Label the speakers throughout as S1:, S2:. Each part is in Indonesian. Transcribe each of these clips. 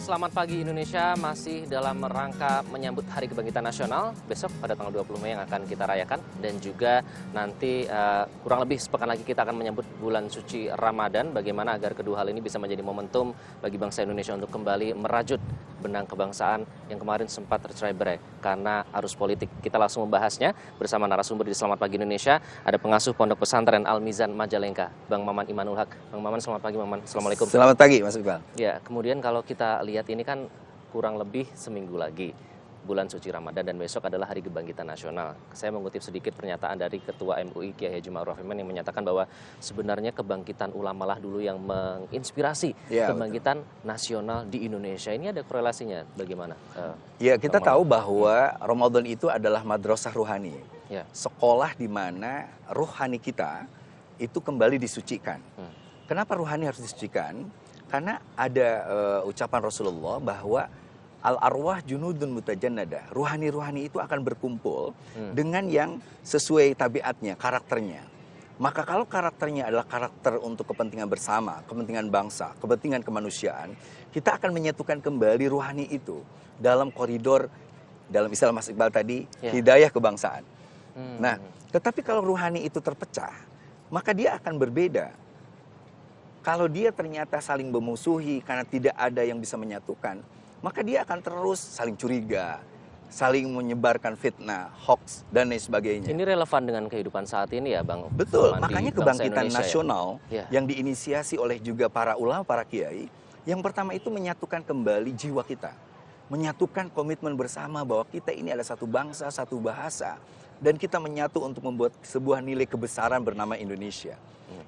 S1: Selamat Pagi Indonesia masih dalam rangka menyambut Hari Kebangkitan Nasional besok pada tanggal 20 Mei yang akan kita rayakan. Dan juga nanti kurang lebih sepekan lagi kita akan menyambut bulan suci Ramadan. Bagaimana agar kedua hal ini bisa menjadi momentum bagi bangsa Indonesia untuk kembali merajut benang kebangsaan yang kemarin sempat tercerai-berai karena arus politik. Kita langsung membahasnya bersama narasumber di Selamat Pagi Indonesia. Ada pengasuh Pondok Pesantren Al-Mizan Majalengka, Bang Maman Imanul Haq. Bang Maman, selamat pagi, Bang Maman. Assalamualaikum.
S2: Selamat pagi, Mas Iqbal.
S1: Ya, kemudian kalau kita lihat ini kan kurang lebih seminggu lagi bulan suci Ramadan dan besok adalah Hari Kebangkitan Nasional. Saya mengutip sedikit pernyataan dari Ketua MUI Kiai Haji Ma'ruf Amin yang menyatakan bahwa sebenarnya kebangkitan ulama lah dulu yang menginspirasi kebangkitan nasional di Indonesia. Ini ada korelasinya bagaimana?
S2: Ya, kita tahu bahwa Ramadan itu adalah madrasah ruhani.
S1: Ya.
S2: Sekolah di mana ruhani kita itu kembali disucikan. Kenapa ruhani harus disucikan? Karena ada ucapan Rasulullah bahwa al-arwah junudun mutajannada. Ruhani-ruhani itu akan berkumpul dengan yang sesuai tabiatnya, karakternya. Maka kalau karakternya adalah karakter untuk kepentingan bersama, kepentingan bangsa, kepentingan kemanusiaan, kita akan menyatukan kembali ruhani itu dalam koridor, dalam istilah Mas Iqbal tadi, hidayah kebangsaan. Nah, tetapi kalau ruhani itu terpecah, maka dia akan berbeda. Kalau dia ternyata saling memusuhi karena tidak ada yang bisa menyatukan, maka dia akan terus saling curiga, saling menyebarkan fitnah, hoax, dan lain sebagainya.
S1: Ini relevan dengan kehidupan saat ini ya, Bang?
S2: Betul, makanya kebangkitan nasional
S1: ya?
S2: Yang diinisiasi oleh juga para ulama, para kiai, yang pertama itu menyatukan kembali jiwa kita. Menyatukan komitmen bersama bahwa kita ini adalah satu bangsa, satu bahasa. Dan kita menyatu untuk membuat sebuah nilai kebesaran bernama Indonesia.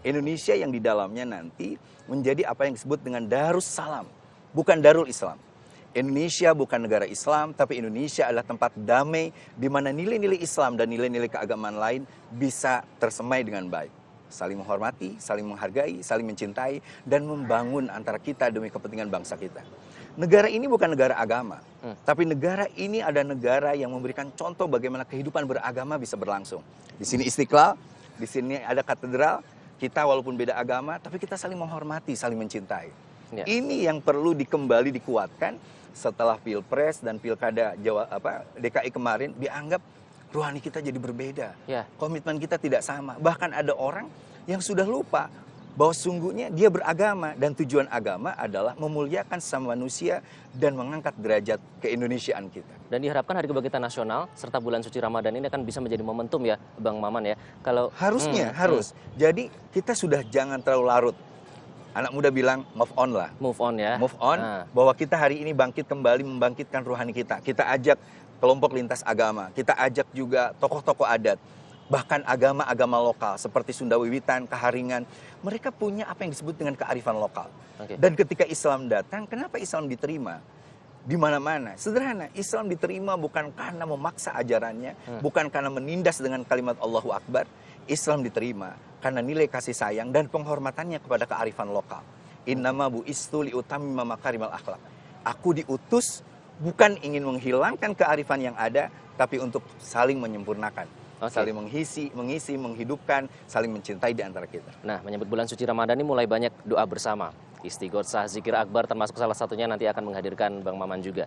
S2: Indonesia yang di dalamnya nanti menjadi apa yang disebut dengan Darussalam, bukan Darul Islam. Indonesia bukan negara Islam, tapi Indonesia adalah tempat damai di mana nilai-nilai Islam dan nilai-nilai keagamaan lain bisa tersemai dengan baik. Saling menghormati, saling menghargai, saling mencintai, dan membangun antara kita demi kepentingan bangsa kita. Negara ini bukan negara agama, tapi negara ini adalah negara yang memberikan contoh bagaimana kehidupan beragama bisa berlangsung. Di sini Istiqlal, di sini ada katedral, kita walaupun beda agama, tapi kita saling menghormati, saling mencintai. Ya. Ini yang perlu kembali dikuatkan setelah Pilpres dan Pilkada DKI kemarin dianggap ruhani kita jadi berbeda. Ya. Komitmen kita tidak sama. Bahkan ada orang yang sudah lupa bahwa sungguhnya dia beragama dan tujuan agama adalah memuliakan sesama manusia dan mengangkat derajat keindonesiaan kita.
S1: Dan diharapkan Hari Kebangkitan Nasional serta bulan suci Ramadan ini akan bisa menjadi momentum ya, Bang Maman ya. Kalau
S2: harus. Jadi kita sudah jangan terlalu larut. Anak muda bilang move on lah.
S1: Move on ya.
S2: Move on, bahwa kita hari ini bangkit kembali membangkitkan ruhani kita. Kita ajak kelompok lintas agama, kita ajak juga tokoh-tokoh adat. Bahkan agama-agama lokal seperti Sunda Wiwitan, Kaharingan, mereka punya apa yang disebut dengan kearifan lokal. Dan ketika Islam datang, kenapa Islam diterima? Di mana-mana. Sederhana, Islam diterima bukan karena memaksa ajarannya, bukan karena menindas dengan kalimat Allahu Akbar. Islam diterima karena nilai kasih sayang dan penghormatannya kepada kearifan lokal. Innama bu'istu liutammima makarimal akhlak. Aku diutus bukan ingin menghilangkan kearifan yang ada, tapi untuk saling menyempurnakan. Saling mengisi, menghidupkan, saling mencintai di antara kita.
S1: Nah, menyambut bulan suci Ramadan ini mulai banyak doa bersama. Istighosah, zikir akbar, termasuk salah satunya nanti akan menghadirkan Bang Maman juga.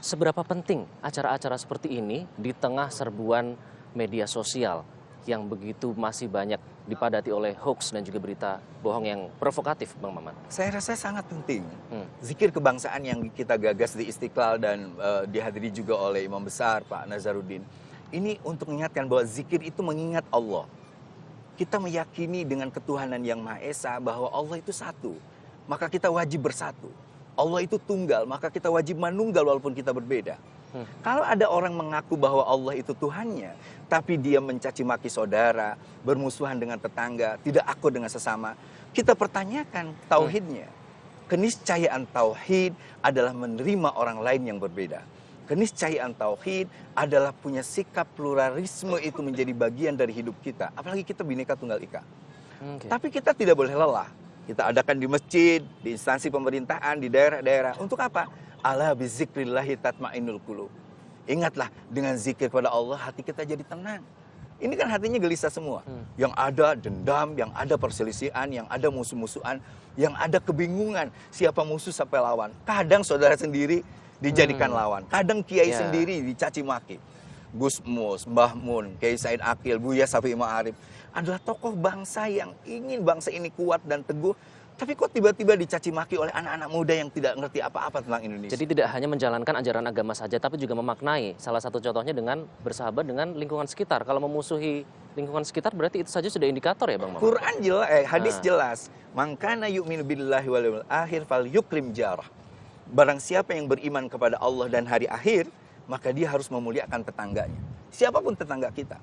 S1: Seberapa penting acara-acara seperti ini di tengah serbuan media sosial yang begitu masih banyak dipadati oleh hoax dan juga berita bohong yang provokatif, Bang Maman?
S2: Saya rasa sangat penting. Zikir kebangsaan yang kita gagas di Istiqlal dan dihadiri juga oleh Imam Besar Pak Nazaruddin. Ini untuk mengingatkan bahwa zikir itu mengingat Allah. Kita meyakini dengan ketuhanan yang Maha Esa bahwa Allah itu satu. Maka kita wajib bersatu. Allah itu tunggal, maka kita wajib manunggal walaupun kita berbeda. Kalau ada orang mengaku bahwa Allah itu Tuhannya, tapi dia mencaci maki saudara, bermusuhan dengan tetangga, tidak akur dengan sesama, kita pertanyakan tauhidnya. Keniscayaan tauhid adalah menerima orang lain yang berbeda. Keniscayaan tauhid adalah punya sikap pluralisme itu menjadi bagian dari hidup kita. Apalagi kita Bhinneka Tunggal Ika. Tapi kita tidak boleh lelah. Kita adakan di masjid, di instansi pemerintahan, di daerah-daerah. Untuk apa? Ala bizikrillahi tatmainnul qulub. Ingatlah, dengan zikir kepada Allah hati kita jadi tenang. Ini kan hatinya gelisah semua. Yang ada dendam, yang ada perselisihan, yang ada musuh-musuhan, yang ada kebingungan siapa musuh siapa lawan. Kadang saudara sendiri dijadikan lawan, kadang kiai sendiri dicaci maki. Gus Mus, Mbah Mun, Kiai Said Akil, Buya Syafi'i Ma'arif adalah tokoh bangsa yang ingin bangsa ini kuat dan teguh. Tapi kok tiba-tiba dicaci maki oleh anak-anak muda yang tidak ngerti apa-apa tentang Indonesia.
S1: Jadi tidak hanya menjalankan ajaran agama saja, tapi juga memaknai. Salah satu contohnya dengan bersahabat dengan lingkungan sekitar. Kalau memusuhi lingkungan sekitar berarti itu saja sudah indikator ya Bang Maman?
S2: Quran jelas, hadis jelas. Mangkana yu'minu billahi wal yawmil akhir fal yukrim jarah. Barang siapa yang beriman kepada Allah dan hari akhir, maka dia harus memuliakan tetangganya. Siapapun tetangga kita.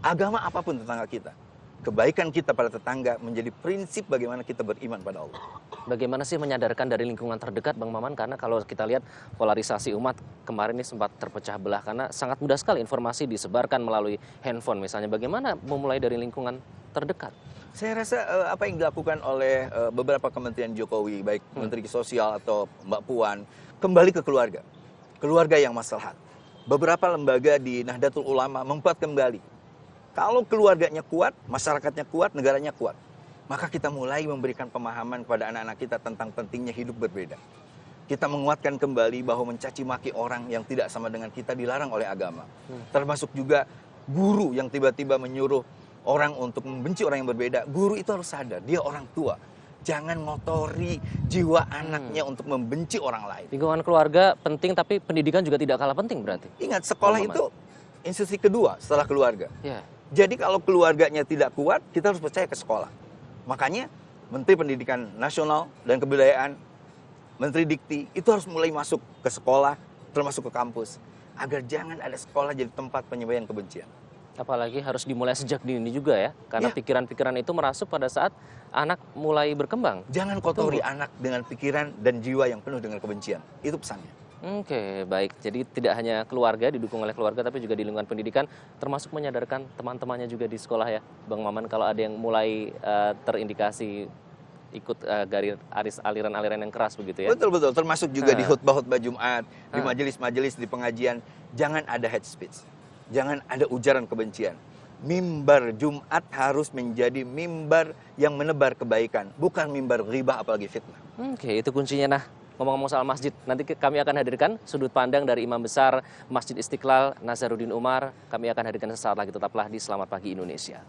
S2: Agama apapun tetangga kita. Kebaikan kita pada tetangga menjadi prinsip bagaimana kita beriman pada Allah.
S1: Bagaimana sih menyadarkan dari lingkungan terdekat Bang Maman? Karena kalau kita lihat polarisasi umat kemarin ini sempat terpecah belah karena sangat mudah sekali informasi disebarkan melalui handphone misalnya. Bagaimana memulai dari lingkungan terdekat?
S2: Saya rasa apa yang dilakukan oleh beberapa kementerian Jokowi, baik Menteri Sosial atau Mbak Puan, kembali ke keluarga. Keluarga yang maslahat. Beberapa lembaga di Nahdlatul Ulama membuat kembali. Kalau keluarganya kuat, masyarakatnya kuat, negaranya kuat. Maka kita mulai memberikan pemahaman kepada anak-anak kita tentang pentingnya hidup berbeda. Kita menguatkan kembali bahwa mencaci maki orang yang tidak sama dengan kita dilarang oleh agama. Termasuk juga guru yang tiba-tiba menyuruh orang untuk membenci orang yang berbeda. Guru itu harus sadar, dia orang tua. Jangan ngotori jiwa anaknya untuk membenci orang lain.
S1: Lingkungan keluarga penting, tapi pendidikan juga tidak kalah penting berarti?
S2: Ingat, sekolah itu institusi kedua setelah keluarga.
S1: Ya.
S2: Jadi kalau keluarganya tidak kuat, kita harus percaya ke sekolah. Makanya Menteri Pendidikan Nasional dan Kebudayaan, Menteri Dikti, itu harus mulai masuk ke sekolah, termasuk ke kampus. Agar jangan ada sekolah jadi tempat penyebaran kebencian.
S1: Apalagi harus dimulai sejak dini juga ya. Karena pikiran-pikiran itu merasuk pada saat anak mulai berkembang.
S2: Jangan kotori anak dengan pikiran dan jiwa yang penuh dengan kebencian. Itu pesannya.
S1: Oke, baik. Jadi tidak hanya keluarga, didukung oleh keluarga, tapi juga di lingkungan pendidikan, termasuk menyadarkan teman-temannya juga di sekolah ya, Bang Maman, kalau ada yang mulai terindikasi ikut aliran-aliran yang keras begitu ya?
S2: Betul-betul, termasuk juga di khutbah-khutbah Jumat, di majelis-majelis, di pengajian, jangan ada hate speech, jangan ada ujaran kebencian. Mimbar Jumat harus menjadi mimbar yang menebar kebaikan, bukan mimbar ghibah apalagi fitnah.
S1: Oke, itu kuncinya. Nah, ngomong-ngomong soal masjid, nanti kami akan hadirkan sudut pandang dari Imam Besar Masjid Istiqlal, Nazaruddin Umar. Kami akan hadirkan sesaat lagi, tetaplah di Selamat Pagi Indonesia.